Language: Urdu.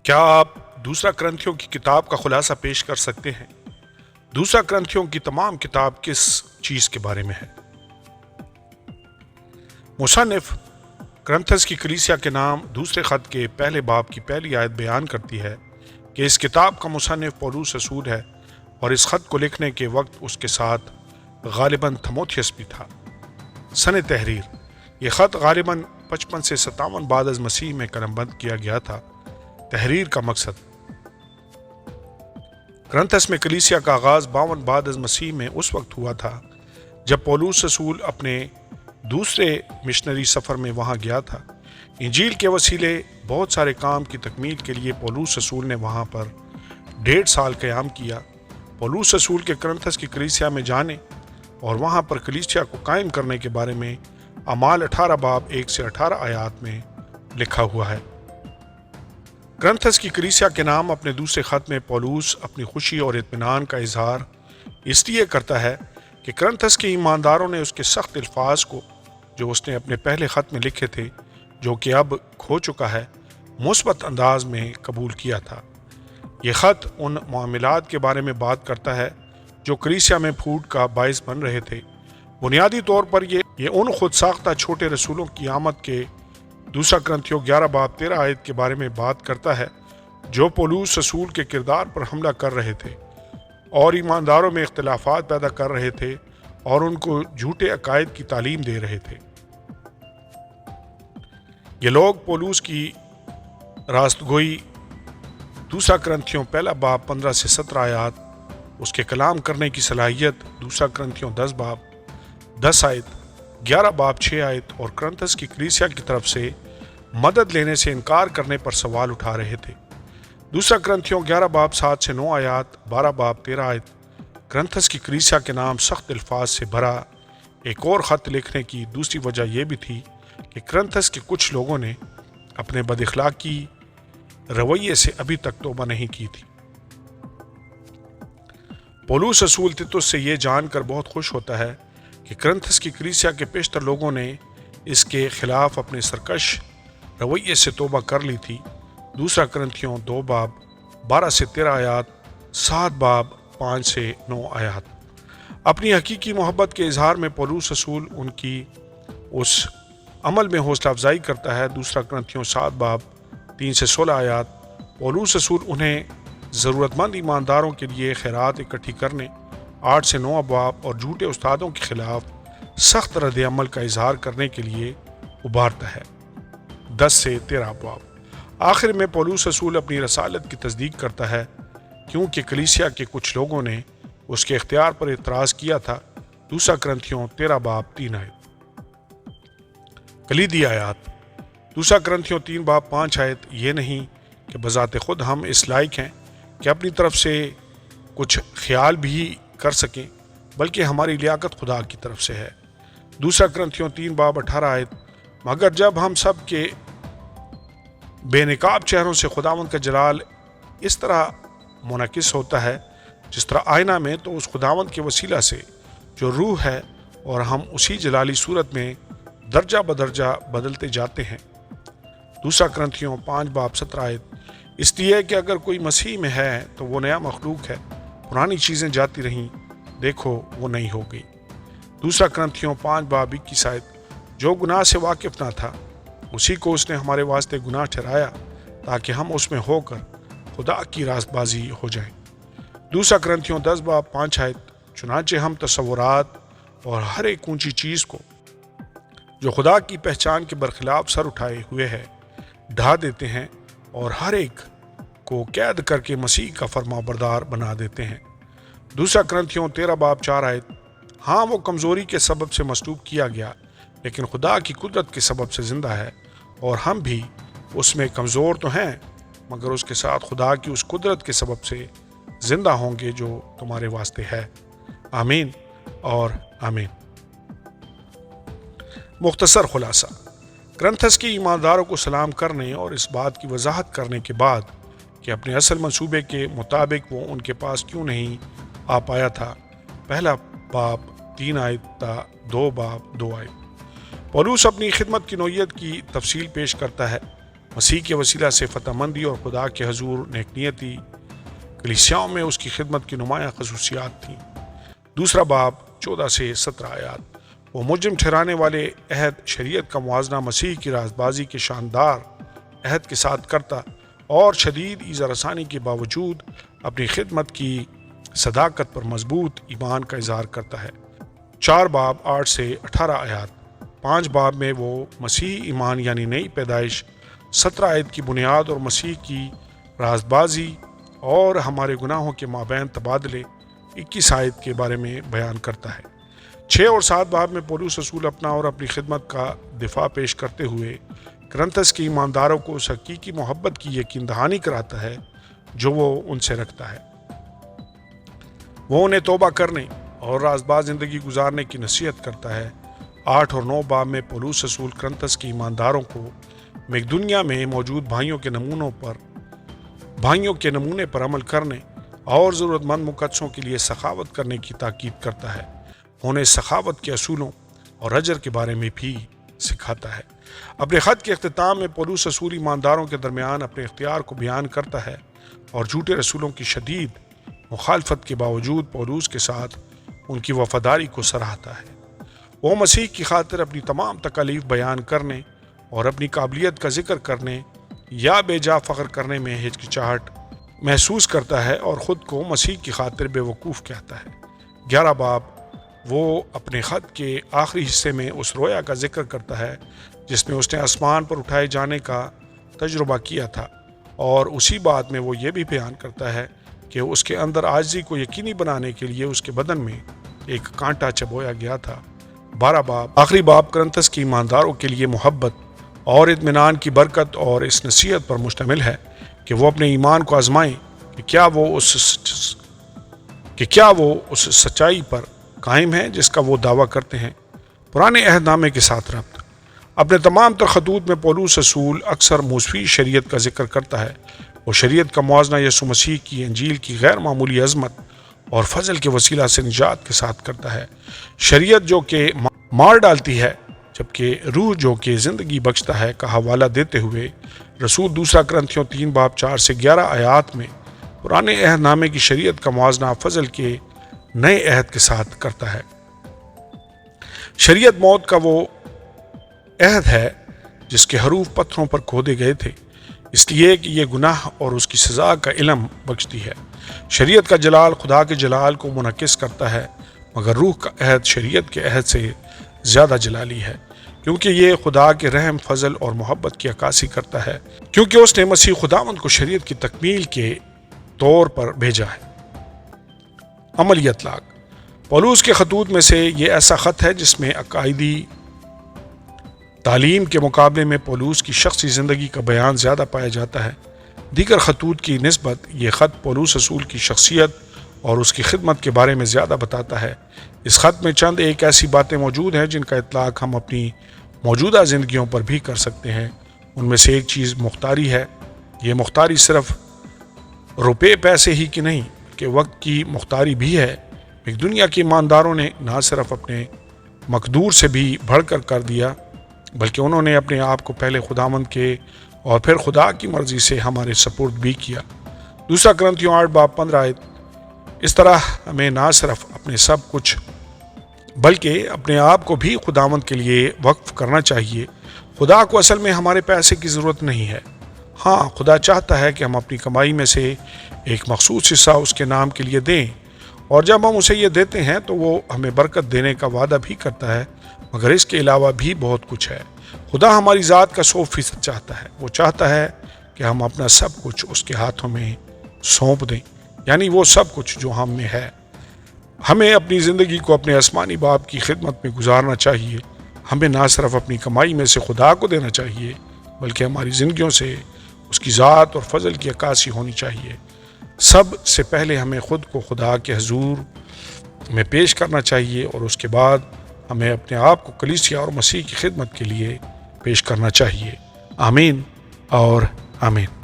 کیا آپ دوسرا کرنتھیوں کی کتاب کا خلاصہ پیش کر سکتے ہیں؟ دوسرا کرنتھیوں کی تمام کتاب کس چیز کے بارے میں ہے؟ مصنف کرنتھس کی کلیسیا کے نام دوسرے خط کے پہلے باب کی پہلی آیت بیان کرتی ہے کہ اس کتاب کا مصنف پولوس رسول ہے اور اس خط کو لکھنے کے وقت اس کے ساتھ غالباً تھموتھیوس بھی تھا۔ سن تحریر: یہ خط غالباً 55 سے 57 بعد از مسیح میں قلم بند کیا گیا تھا۔ تحریر کا مقصد: کرنتھس میں کلیسیا کا آغاز 52 بعد از مسیح میں اس وقت ہوا تھا جب پولوس رسول اپنے دوسرے مشنری سفر میں وہاں گیا تھا۔ انجیل کے وسیلے بہت سارے کام کی تکمیل کے لیے پولوس رسول نے وہاں پر 1.5 سال قیام کیا۔ پولوس رسول کے کرنتھس کی کلیسیا میں جانے اور وہاں پر کلیسیا کو قائم کرنے کے بارے میں اعمال 18 باب 1 سے 18 آیات میں لکھا ہوا ہے۔ کرنتھس کی کلیسیا کے نام اپنے دوسرے خط میں پولوس اپنی خوشی اور اطمینان کا اظہار اس لیے کرتا ہے کہ کرنتھس کے ایمانداروں نے اس کے سخت الفاظ کو جو اس نے اپنے پہلے خط میں لکھے تھے، جو کہ اب کھو چکا ہے، مثبت انداز میں قبول کیا تھا۔ یہ خط ان معاملات کے بارے میں بات کرتا ہے جو کلیسیا میں پھوٹ کا باعث بن رہے تھے۔ بنیادی طور پر یہ ان خود ساختہ چھوٹے رسولوں کی آمد کے دوسرا کرنتھیوں 11 باب 13 آیت کے بارے میں بات کرتا ہے، جو پولوس رسول کے کردار پر حملہ کر رہے تھے اور ایمانداروں میں اختلافات پیدا کر رہے تھے اور ان کو جھوٹے عقائد کی تعلیم دے رہے تھے۔ یہ لوگ پولوس کی راستگوئی دوسرا کرنتھیوں پہلا باب 15 سے 17 آیات، اس کے کلام کرنے کی صلاحیت دوسرا کرنتھیوں 10 باب 10 آیت، 11 باب 6 آیت اور کرنتھس کی کلیسیا کی طرف سے مدد لینے سے انکار کرنے پر سوال اٹھا رہے تھے۔ دوسرا کرنتھیوں 11 باب 7 سے 9 آیات، 12 باب 13 آیت، کرنتھس کی کلیسیا کے نام سخت الفاظ سے بھرا ایک اور خط لکھنے کی دوسری وجہ یہ بھی تھی کہ کرنتھس کے کچھ لوگوں نے اپنے بد اخلاقی رویے سے ابھی تک توبہ نہیں کی تھی۔ پولوس رسول تیتس سے یہ جان کر بہت خوش ہوتا ہے کہ کرنتھس کی کلیسیا کے پیشتر لوگوں نے اس کے خلاف اپنے سرکش رویے سے توبہ کر لی تھی۔ دوسرا کرنتھیوں 2 باب 12 سے 13 آیات، 7 باب 5 سے 9 آیات۔ اپنی حقیقی محبت کے اظہار میں پولوس رسول ان کی اس عمل میں حوصلہ افزائی کرتا ہے۔ دوسرا کرنتھیوں 7 باب 3 سے 16 آیات، پولوس رسول انہیں ضرورت مند ایمانداروں کے لیے خیرات اکٹھی کرنے، 8 سے 9 باب اور جھوٹے استادوں کے خلاف سخت رد عمل کا اظہار کرنے کے لیے ابھارتا ہے، 10 سے 13 باب۔ آخر میں پولوس رسول اپنی رسالت کی تصدیق کرتا ہے کیونکہ کلیسیا کے کچھ لوگوں نے اس کے اختیار پر اعتراض کیا تھا۔ دوسرا کرنتھیوں 13 باب 3 آیت۔ کلیدی آیات: دوسرا کرنتھیوں 3 باب 5 آیت، یہ نہیں کہ بذات خود ہم اس لائق ہیں کہ اپنی طرف سے کچھ خیال بھی کر سکیں، بلکہ ہماری لیاقت خدا کی طرف سے ہے۔ دوسرا کرنتھیوں 3 باب 18 آیت، مگر جب ہم سب کے بے نقاب چہروں سے خداوند کا جلال اس طرح منعکس ہوتا ہے جس طرح آئینہ میں، تو اس خداوند کے وسیلہ سے جو روح ہے اور ہم اسی جلالی صورت میں درجہ بدرجہ بدلتے جاتے ہیں۔ دوسرا کرنتھیوں 5 باب 17 آیت، اس لیے کہ اگر کوئی مسیح میں ہے تو وہ نیا مخلوق ہے، پرانی چیزیں جاتی رہیں، دیکھو وہ نئی ہو گئی۔ دوسرا کرنتھیوں 5 باب 21 آیت، جو گناہ سے واقف نہ تھا اسی کو اس نے ہمارے واسطے گناہ ٹھہرایا تاکہ ہم اس میں ہو کر خدا کی راست بازی ہو جائیں۔ دوسرا کرنتھیوں 10 باب 5 آیت، چنانچہ ہم تصورات اور ہر ایک اونچی چیز کو جو خدا کی پہچان کے برخلاف سر اٹھائے ہوئے ہے ڈھا دیتے ہیں اور ہر ایک کو قید کر کے مسیح کا فرما بردار بنا دیتے ہیں۔ دوسرا کرنتھیوں 13 باب 4 آیت، ہاں وہ کمزوری کے سبب سے مصلوب کیا گیا لیکن خدا کی قدرت کے سبب سے زندہ ہے، اور ہم بھی اس میں کمزور تو ہیں مگر اس کے ساتھ خدا کی اس قدرت کے سبب سے زندہ ہوں گے جو تمہارے واسطے ہے۔ آمین اور آمین۔ مختصر خلاصہ: کرنتھس کے ایمانداروں کو سلام کرنے اور اس بات کی وضاحت کرنے کے بعد کہ اپنے اصل منصوبے کے مطابق وہ ان کے پاس کیوں نہیں آ پایا تھا، پہلا باب 3 آیت تا 2 باب 2 آیت، پولوس اپنی خدمت کی نوعیت کی تفصیل پیش کرتا ہے۔ مسیح کے وسیلہ سے فتح مندی اور خدا کے حضور نیک نیتی کلیسیاؤں میں اس کی خدمت کی نمایاں خصوصیات تھیں۔ دوسرا باب 14 سے 17 آیات۔ وہ مجرم ٹھہرانے والے عہد شریعت کا موازنہ مسیح کی راست بازی کے شاندار عہد کے ساتھ کرتا اور شدید ایذا رسانی کے باوجود اپنی خدمت کی صداقت پر مضبوط ایمان کا اظہار کرتا ہے۔ 4 باب 8 سے 18 آیات۔ 5 باب میں وہ مسیح ایمان یعنی نئی پیدائش، 17 آیت کی بنیاد اور مسیح کی راست بازی اور ہمارے گناہوں کے مابین تبادلے 21 آیت کے بارے میں بیان کرتا ہے۔ 6 اور 7 باب میں پولس رسول اپنا اور اپنی خدمت کا دفاع پیش کرتے ہوئے کرنتھس کے ایمانداروں کو اس حقیقی محبت کی یقین دہانی کراتا ہے جو وہ ان سے رکھتا ہے۔ وہ انہیں توبہ کرنے اور راست باز زندگی گزارنے کی نصیحت کرتا ہے۔ 8 اور 9 باب میں پولس رسول کرنتھس کے ایمانداروں کو مقدونیہ میں موجود بھائیوں کے نمونے پر عمل کرنے اور ضرورت مند مقدسوں کے لیے سخاوت کرنے کی تاکید کرتا ہے۔ انہیں سخاوت کے اصولوں اور اجر کے بارے میں بھی سکھاتا ہے۔ اپنے خط کے اختتام میں پولس رسول ایمانداروں کے درمیان اپنے اختیار کو بیان کرتا ہے اور جھوٹے رسولوں کی شدید مخالفت کے باوجود پولس کے ساتھ ان کی وفاداری کو سراہتا ہے۔ وہ مسیح کی خاطر اپنی تمام تکالیف بیان کرنے اور اپنی قابلیت کا ذکر کرنے یا بے جا فخر کرنے میں ہچکچاہٹ محسوس کرتا ہے اور خود کو مسیح کی خاطر بے وقوف کہتا ہے۔ 11 باب وہ اپنے خط کے آخری حصے میں اس رویا کا ذکر کرتا ہے جس میں اس نے آسمان پر اٹھائے جانے کا تجربہ کیا تھا، اور اسی بات میں وہ یہ بھی بیان کرتا ہے کہ اس کے اندر عاجزی کو یقینی بنانے کے لیے اس کے بدن میں ایک کانٹا چبویا گیا تھا۔ 12 باب آخری باب کرنتھس کے ایمانداروں کے لیے محبت اور اطمینان کی برکت اور اس نصیحت پر مشتمل ہے کہ وہ اپنے ایمان کو آزمائیں کہ کیا وہ اس سچائی پر قائم ہیں جس کا وہ دعویٰ کرتے ہیں۔ پرانے عہد نامے کے ساتھ ربط۔ اپنے تمام تر خطوط میں پولس رسول اکثر موسوی شریعت کا ذکر کرتا ہے۔ وہ شریعت کا موازنہ یسوع مسیح کی انجیل کی غیر معمولی عظمت اور فضل کے وسیلہ سے نجات کے ساتھ کرتا ہے۔ شریعت جو کہ مار ڈالتی ہے جبکہ روح جو کہ زندگی بخشتا ہے کا حوالہ دیتے ہوئے رسول دوسرا کرنتھیوں 3 باب 4 سے 11 آیات میں پرانے عہد نامے کی شریعت کا موازنہ فضل کے نئے عہد کے ساتھ کرتا ہے۔ شریعت موت کا وہ عہد ہے جس کے حروف پتھروں پر کھودے گئے تھے، اس لیے کہ یہ گناہ اور اس کی سزا کا علم بخشتی ہے۔ شریعت کا جلال خدا کے جلال کو منعکس کرتا ہے، مگر روح کا عہد شریعت کے عہد سے زیادہ جلالی ہے، کیونکہ یہ خدا کے رحم، فضل اور محبت کی عکاسی کرتا ہے، کیونکہ اس نے مسیح خداوند کو شریعت کی تکمیل کے طور پر بھیجا ہے۔ عملی اطلاق۔ پولس کے خطوط میں سے یہ ایسا خط ہے جس میں عقائدی تعلیم کے مقابلے میں پولس کی شخصی زندگی کا بیان زیادہ پایا جاتا ہے۔ دیگر خطوط کی نسبت یہ خط پولس رسول کی شخصیت اور اس کی خدمت کے بارے میں زیادہ بتاتا ہے۔ اس خط میں چند ایک ایسی باتیں موجود ہیں جن کا اطلاق ہم اپنی موجودہ زندگیوں پر بھی کر سکتے ہیں۔ ان میں سے ایک چیز مختاری ہے۔ یہ مختاری صرف روپے پیسے ہی کی نہیں بلکہ وقت کی مختاری بھی ہے۔ ایک دنیا کے ایمانداروں نے نہ صرف اپنے مقدور سے بھی بڑھ کر دیا بلکہ انہوں نے اپنے آپ کو پہلے خداوند کے اور پھر خدا کی مرضی سے ہمارے سپرد بھی کیا۔ دوسرا کرنتھیوں 8 باب 15 آیت۔ اس طرح ہمیں نہ صرف اپنے سب کچھ بلکہ اپنے آپ کو بھی خداوند کے لیے وقف کرنا چاہیے۔ خدا کو اصل میں ہمارے پیسے کی ضرورت نہیں ہے۔ ہاں، خدا چاہتا ہے کہ ہم اپنی کمائی میں سے ایک مخصوص حصہ اس کے نام کے لیے دیں، اور جب ہم اسے یہ دیتے ہیں تو وہ ہمیں برکت دینے کا وعدہ بھی کرتا ہے، مگر اس کے علاوہ بھی بہت کچھ ہے۔ خدا ہماری ذات کا 100% چاہتا ہے۔ وہ چاہتا ہے کہ ہم اپنا سب کچھ اس کے ہاتھوں میں سونپ دیں، یعنی وہ سب کچھ جو ہم میں ہے۔ ہمیں اپنی زندگی کو اپنے آسمانی باپ کی خدمت میں گزارنا چاہیے۔ ہمیں نہ صرف اپنی کمائی میں سے خدا کو دینا چاہیے بلکہ ہماری زندگیوں سے اس کی ذات اور فضل کی عکاسی ہونی چاہیے۔ سب سے پہلے ہمیں خود کو خدا کے حضور میں پیش کرنا چاہیے اور اس کے بعد ہمیں اپنے آپ کو کلیسیا اور مسیح کی خدمت کے لیے پیش کرنا چاہیے۔ آمین اور آمین۔